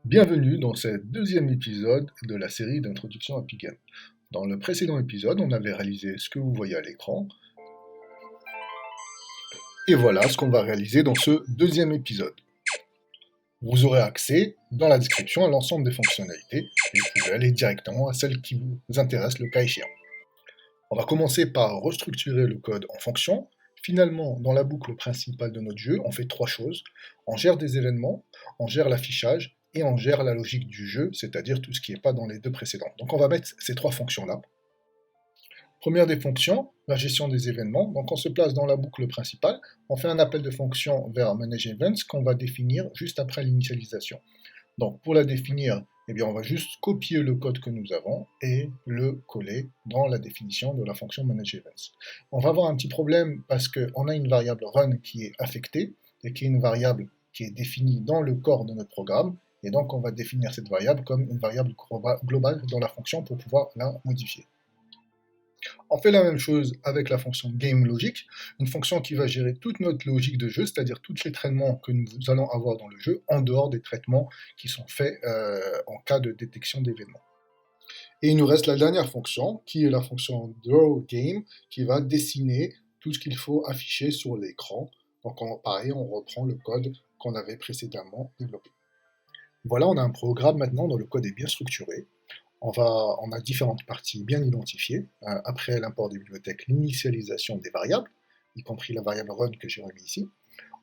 Bienvenue dans ce deuxième épisode de la série d'introduction à Pygame. Dans le précédent épisode, on avait réalisé ce que vous voyez à l'écran, et voilà ce qu'on va réaliser dans ce deuxième épisode. Vous aurez accès dans la description à l'ensemble des fonctionnalités, et vous pouvez aller directement à celles qui vous intéressent le cas échéant. On va commencer par restructurer le code en fonctions. Finalement, dans la boucle principale de notre jeu, on fait trois choses. On gère des événements, on gère l'affichage, et on gère la logique du jeu, c'est-à-dire tout ce qui n'est pas dans les deux précédentes. Donc on va mettre ces trois fonctions-là. Première des fonctions, la gestion des événements. Donc on se place dans la boucle principale, on fait un appel de fonction vers Manage Events qu'on va définir juste après l'initialisation. Donc pour la définir, eh bien, on va juste copier le code que nous avons et le coller dans la définition de la fonction Manage Events. On va avoir un petit problème parce qu'on a une variable run qui est affectée et qui est une variable qui est définie dans le corps de notre programme. Et donc, on va définir cette variable comme une variable globale dans la fonction pour pouvoir la modifier. On fait la même chose avec la fonction GameLogic, une fonction qui va gérer toute notre logique de jeu, c'est-à-dire tous les traitements que nous allons avoir dans le jeu, en dehors des traitements qui sont faits en cas de détection d'événements. Et il nous reste la dernière fonction, qui est la fonction drawGame, qui va dessiner tout ce qu'il faut afficher sur l'écran. Donc pareil, on reprend le code qu'on avait précédemment développé. Voilà, on a un programme maintenant dont le code est bien structuré. On a différentes parties bien identifiées. Après l'import des bibliothèques, l'initialisation des variables, y compris la variable run que j'ai remis ici.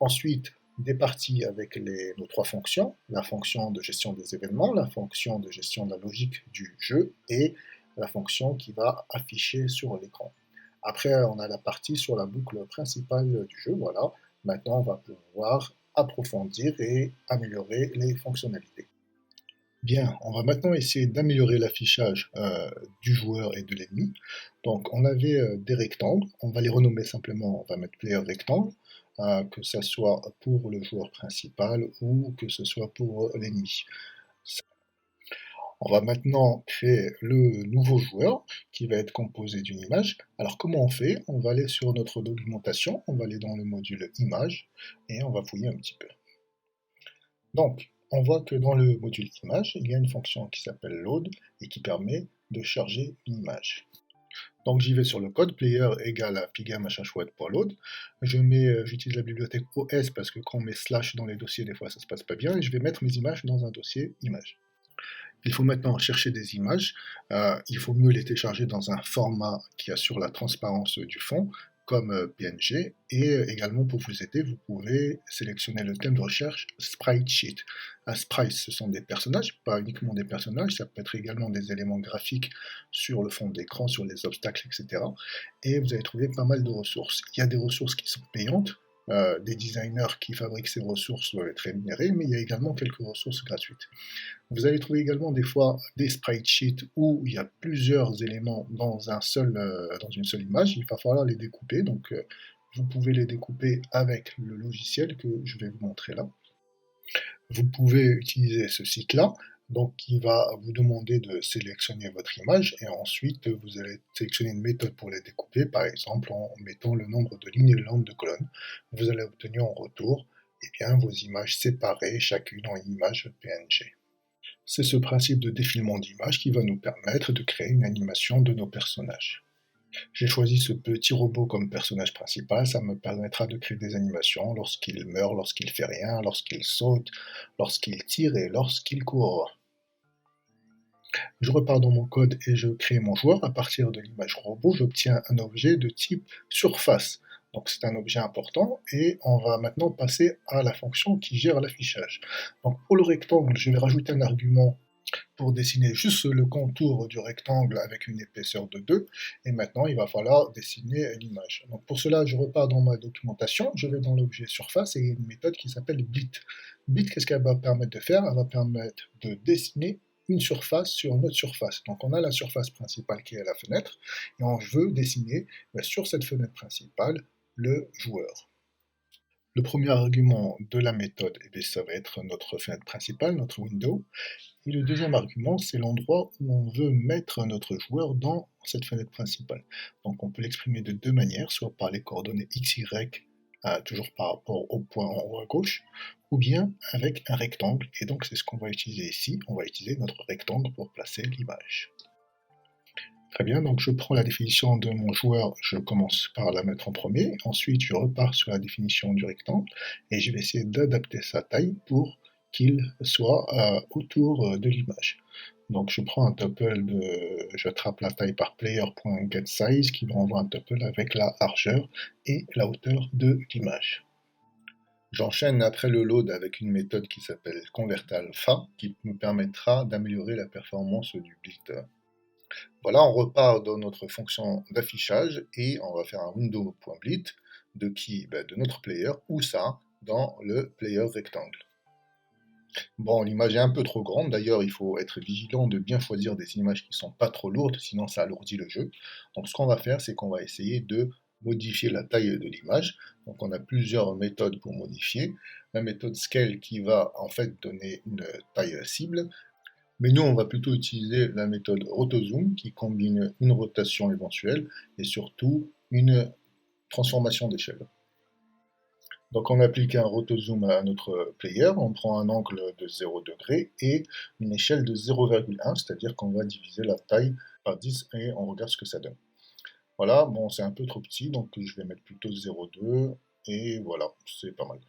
Ensuite, des parties avec nos trois fonctions, la fonction de gestion des événements, la fonction de gestion de la logique du jeu et la fonction qui va afficher sur l'écran. Après, on a la partie sur la boucle principale du jeu. Voilà, maintenant on va pouvoir approfondir et améliorer les fonctionnalités. Bien, on va maintenant essayer d'améliorer l'affichage du joueur et de l'ennemi. Donc, on avait des rectangles, on va les renommer simplement, on va mettre player rectangle, que ce soit pour le joueur principal ou que ce soit pour l'ennemi. On va maintenant créer le nouveau joueur qui va être composé d'une image. Alors, comment on fait? On va aller sur notre documentation, on va aller dans le module image et on va fouiller un petit peu. Donc, on voit que dans le module image, il y a une fonction qui s'appelle load et qui permet de charger une image. Donc j'y vais sur le code, player égale à pygame_chouette.load. J'utilise la bibliothèque OS parce que quand on met slash dans les dossiers, des fois ça se passe pas bien, et je vais mettre mes images dans un dossier images. Il faut maintenant chercher des images, il faut mieux les télécharger dans un format qui assure la transparence du fond, comme PNG, et également pour vous aider, vous pouvez sélectionner le thème de recherche Sprite Sheet. Un sprite, ce sont des personnages, pas uniquement des personnages, ça peut être également des éléments graphiques sur le fond d'écran, sur les obstacles, etc. Et vous allez trouver pas mal de ressources. Il y a des ressources qui sont payantes, des designers qui fabriquent ces ressources doivent être rémunérés, mais il y a également quelques ressources gratuites. Vous allez trouver également des fois des sprite sheets où il y a plusieurs éléments dans une seule image. Il va falloir les découper. Donc, vous pouvez les découper avec le logiciel que je vais vous montrer là. Vous pouvez utiliser ce site-là, donc qui va vous demander de sélectionner votre image et ensuite vous allez sélectionner une méthode pour les découper, par exemple en mettant le nombre de lignes et le nombre de colonnes. Vous allez obtenir en retour vos images séparées, chacune en image PNG. C'est ce principe de défilement d'image qui va nous permettre de créer une animation de nos personnages. J'ai choisi ce petit robot comme personnage principal, ça me permettra de créer des animations lorsqu'il meurt, lorsqu'il fait rien, lorsqu'il saute, lorsqu'il tire et lorsqu'il court. Je repars dans mon code et je crée mon joueur. À partir de l'image robot, j'obtiens un objet de type surface. Donc c'est un objet important et on va maintenant passer à la fonction qui gère l'affichage. Donc pour le rectangle, je vais rajouter un argument pour dessiner juste le contour du rectangle avec une épaisseur de 2, et maintenant il va falloir dessiner l'image. Donc pour cela, je repars dans ma documentation, je vais dans l'objet surface et il y a une méthode qui s'appelle bit. Bit, qu'est-ce qu'elle va permettre de faire? Elle va permettre de dessiner une surface sur une autre surface. Donc on a la surface principale qui est la fenêtre, et on veut dessiner sur cette fenêtre principale le joueur. Le premier argument de la méthode, ça va être notre fenêtre principale, notre window. Et le deuxième argument, c'est l'endroit où on veut mettre notre joueur dans cette fenêtre principale. Donc on peut l'exprimer de deux manières, soit par les coordonnées x, y toujours par rapport au point en haut à gauche, ou bien avec un rectangle, et donc c'est ce qu'on va utiliser ici, on va utiliser notre rectangle pour placer l'image. Très bien, donc je prends la définition de mon joueur, je commence par la mettre en premier, ensuite je repars sur la définition du rectangle, et je vais essayer d'adapter sa taille pour qu'il soit autour de l'image. Donc je prends un tuple je trappe la taille par player.getSize qui me renvoie un tuple avec la largeur et la hauteur de l'image. J'enchaîne après le load avec une méthode qui s'appelle convertAlpha qui me permettra d'améliorer la performance du builder. Voilà, on repart dans notre fonction d'affichage et on va faire un window.blit de qui? De notre player, ou ça, dans le player rectangle. Bon, l'image est un peu trop grande, d'ailleurs il faut être vigilant de bien choisir des images qui ne sont pas trop lourdes, sinon ça alourdit le jeu. Donc ce qu'on va faire, c'est qu'on va essayer de modifier la taille de l'image. Donc on a plusieurs méthodes pour modifier. La méthode scale qui va en fait donner une taille cible, mais nous on va plutôt utiliser la méthode rotozoom qui combine une rotation éventuelle et surtout une transformation d'échelle. Donc on applique un rotozoom à notre player, on prend un angle de 0 degré et une échelle de 0,1, c'est-à-dire qu'on va diviser la taille par 10 et on regarde ce que ça donne. Voilà, bon c'est un peu trop petit, donc je vais mettre plutôt 0,2 et voilà, c'est pas mal.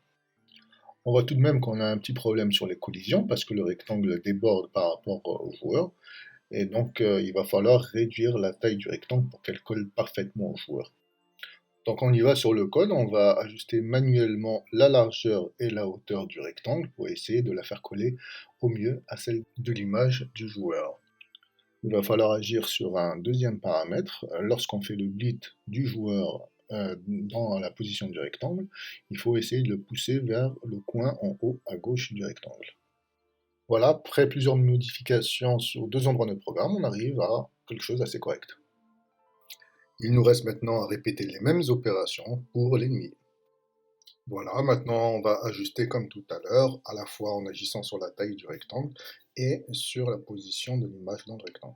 On voit tout de même qu'on a un petit problème sur les collisions parce que le rectangle déborde par rapport au joueur et donc il va falloir réduire la taille du rectangle pour qu'elle colle parfaitement au joueur. Donc on y va sur le code, on va ajuster manuellement la largeur et la hauteur du rectangle pour essayer de la faire coller au mieux à celle de l'image du joueur. Il va falloir agir sur un deuxième paramètre. Lorsqu'on fait le blit du joueur dans la position du rectangle, il faut essayer de le pousser vers le coin en haut à gauche du rectangle. Voilà, après plusieurs modifications sur deux endroits de programme, on arrive à quelque chose d'assez correct. Il nous reste maintenant à répéter les mêmes opérations pour l'ennemi. Voilà, maintenant on va ajuster comme tout à l'heure, à la fois en agissant sur la taille du rectangle et sur la position de l'image dans le rectangle.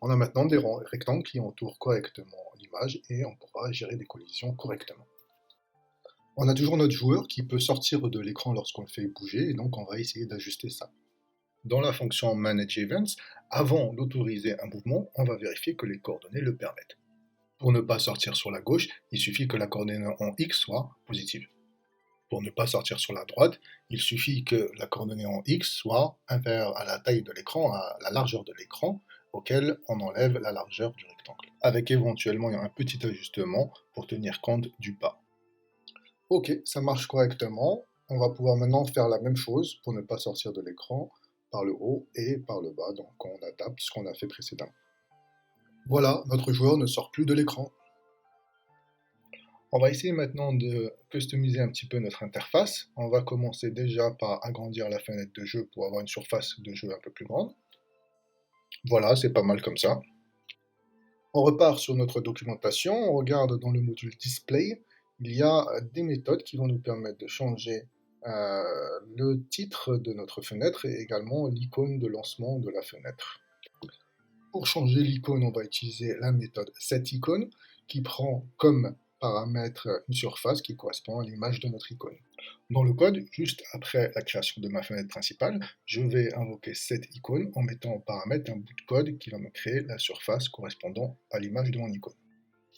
On a maintenant des rectangles qui entourent correctement l'image et on pourra gérer des collisions correctement. On a toujours notre joueur qui peut sortir de l'écran lorsqu'on le fait bouger et donc on va essayer d'ajuster ça. Dans la fonction Manage Events, avant d'autoriser un mouvement, on va vérifier que les coordonnées le permettent. Pour ne pas sortir sur la gauche, il suffit que la coordonnée en X soit positive. Pour ne pas sortir sur la droite, il suffit que la coordonnée en X soit inférieure à la taille de l'écran, à la largeur de l'écran, auquel on enlève la largeur du rectangle, avec éventuellement un petit ajustement pour tenir compte du pas. Ok, ça marche correctement. On va pouvoir maintenant faire la même chose pour ne pas sortir de l'écran par le haut et par le bas, donc on adapte ce qu'on a fait précédemment. Voilà, notre joueur ne sort plus de l'écran. On va essayer maintenant de customiser un petit peu notre interface. On va commencer déjà par agrandir la fenêtre de jeu pour avoir une surface de jeu un peu plus grande. Voilà, c'est pas mal comme ça. On repart sur notre documentation, on regarde dans le module Display, il y a des méthodes qui vont nous permettre de changer le titre de notre fenêtre et également l'icône de lancement de la fenêtre. Pour changer l'icône, on va utiliser la méthode setIcon qui prend comme paramètre une surface qui correspond à l'image de notre icône. Dans le code, juste après la création de ma fenêtre principale, je vais invoquer setIcon en mettant en paramètre un bout de code qui va me créer la surface correspondant à l'image de mon icône.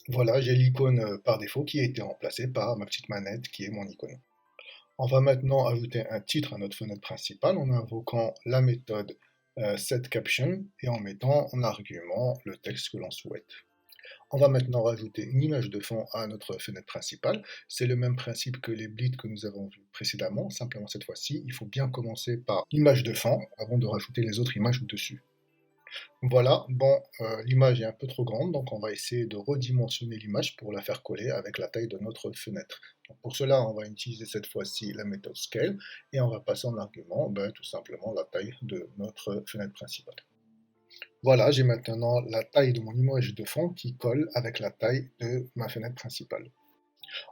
Voilà, j'ai l'icône par défaut qui a été remplacée par ma petite manette qui est mon icône. On va maintenant ajouter un titre à notre fenêtre principale en invoquant la méthode setCaption et en mettant en argument le texte que l'on souhaite. On va maintenant rajouter une image de fond à notre fenêtre principale. C'est le même principe que les blits que nous avons vus précédemment, simplement cette fois-ci, il faut bien commencer par l'image de fond avant de rajouter les autres images dessus. Voilà, bon, l'image est un peu trop grande, donc on va essayer de redimensionner l'image pour la faire coller avec la taille de notre fenêtre. Donc pour cela, on va utiliser cette fois-ci la méthode scale et on va passer en argument tout simplement la taille de notre fenêtre principale. Voilà, j'ai maintenant la taille de mon image de fond qui colle avec la taille de ma fenêtre principale.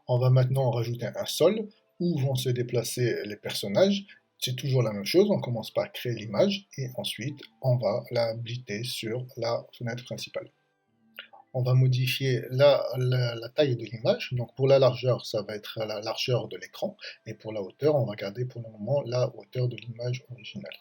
On va maintenant rajouter un sol où vont se déplacer les personnages. C'est toujours la même chose, on commence par créer l'image et ensuite on va la blitter sur la fenêtre principale. On va modifier la taille de l'image. Donc pour la largeur, ça va être la largeur de l'écran. Et pour la hauteur, on va garder pour le moment la hauteur de l'image originale.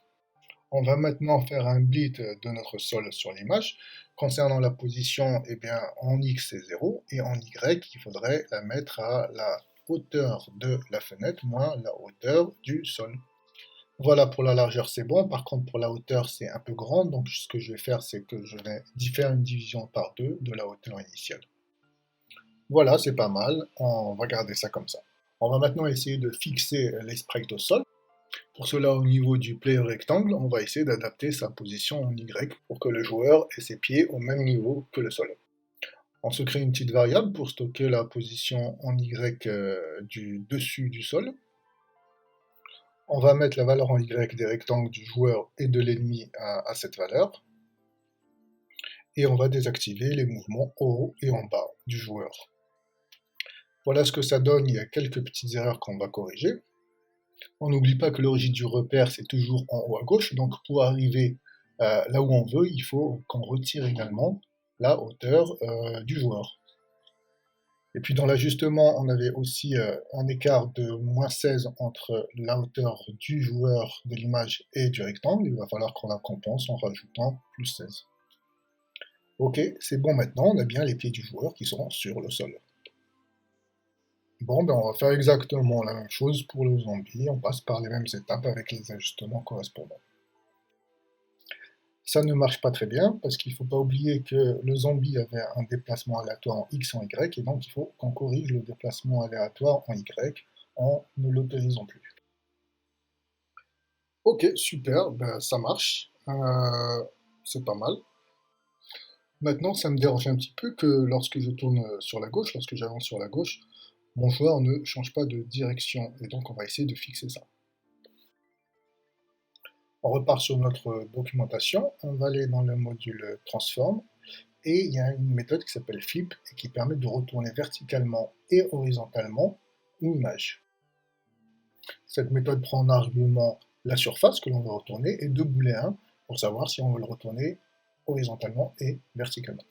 On va maintenant faire un bleed de notre sol sur l'image. Concernant la position, eh bien, en X c'est 0 et en Y, il faudrait la mettre à la hauteur de la fenêtre moins la hauteur du sol. Voilà, pour la largeur c'est bon, par contre pour la hauteur c'est un peu grand, donc ce que je vais faire c'est que je vais faire une division par 2 de la hauteur initiale. Voilà, c'est pas mal, on va garder ça comme ça. On va maintenant essayer de fixer les sprites au sol. Pour cela, au niveau du player rectangle, on va essayer d'adapter sa position en Y pour que le joueur ait ses pieds au même niveau que le sol. On se crée une petite variable pour stocker la position en Y du dessus du sol. On va mettre la valeur en Y des rectangles du joueur et de l'ennemi à cette valeur. Et on va désactiver les mouvements en haut et en bas du joueur. Voilà ce que ça donne, il y a quelques petites erreurs qu'on va corriger. On n'oublie pas que l'origine du repère, c'est toujours en haut à gauche, donc pour arriver là où on veut, il faut qu'on retire également la hauteur du joueur. Et puis dans l'ajustement, on avait aussi un écart de moins 16 entre la hauteur du joueur de l'image et du rectangle. Il va falloir qu'on la compense en rajoutant plus 16. Ok, c'est bon maintenant, on a bien les pieds du joueur qui seront sur le sol. Bon, ben on va faire exactement la même chose pour le zombie, on passe par les mêmes étapes avec les ajustements correspondants. Ça ne marche pas très bien, parce qu'il ne faut pas oublier que le zombie avait un déplacement aléatoire en X en Y, et donc il faut qu'on corrige le déplacement aléatoire en Y en ne l'autorisant plus. Ok, super, ben ça marche, c'est pas mal. Maintenant, ça me dérange un petit peu que lorsque je tourne sur la gauche, lorsque j'avance sur la gauche, mon joueur ne change pas de direction, et donc on va essayer de fixer ça. On repart sur notre documentation, on va aller dans le module Transform, et il y a une méthode qui s'appelle Flip, et qui permet de retourner verticalement et horizontalement une image. Cette méthode prend en argument la surface que l'on veut retourner, et deux booléens pour savoir si on veut le retourner horizontalement et verticalement.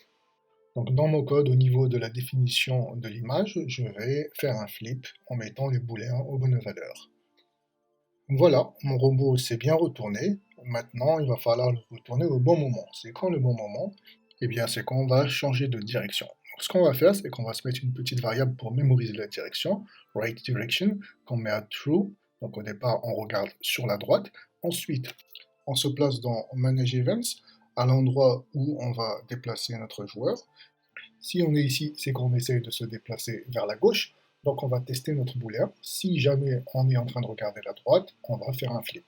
Donc dans mon code, au niveau de la définition de l'image, je vais faire un flip en mettant les booléens aux bonnes valeurs. Voilà, mon robot s'est bien retourné. Maintenant, il va falloir le retourner au bon moment. C'est quand le bon moment? Eh bien, c'est quand on va changer de direction. Donc, ce qu'on va faire, c'est qu'on va se mettre une petite variable pour mémoriser la direction, right direction, qu'on met à true. Donc au départ, on regarde sur la droite. Ensuite, on se place dans Manage Events, à l'endroit où on va déplacer notre joueur. Si on est ici, c'est qu'on essaye de se déplacer vers la gauche, donc on va tester notre booléen. Si jamais on est en train de regarder la droite, on va faire un flip.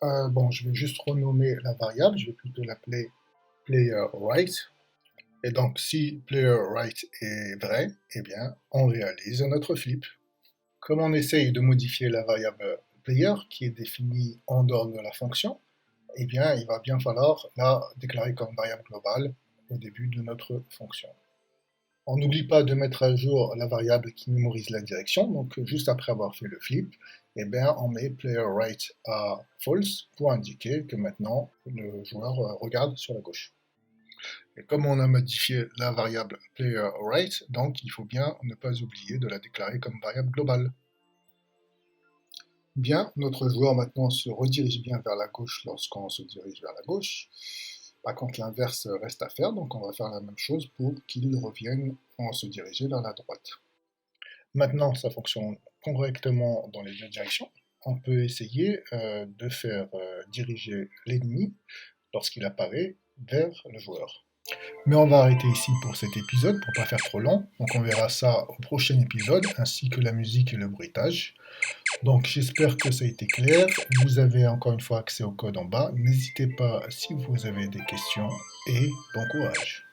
Bon, je vais juste renommer la variable, je vais plutôt l'appeler playerRight. Et donc si playerRight est vrai, eh bien on réalise notre flip. Comme on essaye de modifier la variable player, qui est définie en dehors de la fonction, eh bien, il va bien falloir la déclarer comme variable globale au début de notre fonction. On n'oublie pas de mettre à jour la variable qui mémorise la direction, donc juste après avoir fait le flip, eh bien, on met playerRight à false pour indiquer que maintenant le joueur regarde sur la gauche. Et comme on a modifié la variable playerRight, donc il faut bien ne pas oublier de la déclarer comme variable globale. Bien, notre joueur maintenant se redirige bien vers la gauche lorsqu'on se dirige vers la gauche. Par contre, l'inverse reste à faire, donc on va faire la même chose pour qu'il revienne en se diriger vers la droite. Maintenant, ça fonctionne correctement dans les deux directions. On peut essayer de faire diriger l'ennemi lorsqu'il apparaît vers le joueur. Mais on va arrêter ici pour cet épisode, pour pas faire trop long. Donc on verra ça au prochain épisode, ainsi que la musique et le bruitage. Donc j'espère que ça a été clair. Vous avez encore une fois accès au code en bas. N'hésitez pas si vous avez des questions et bon courage.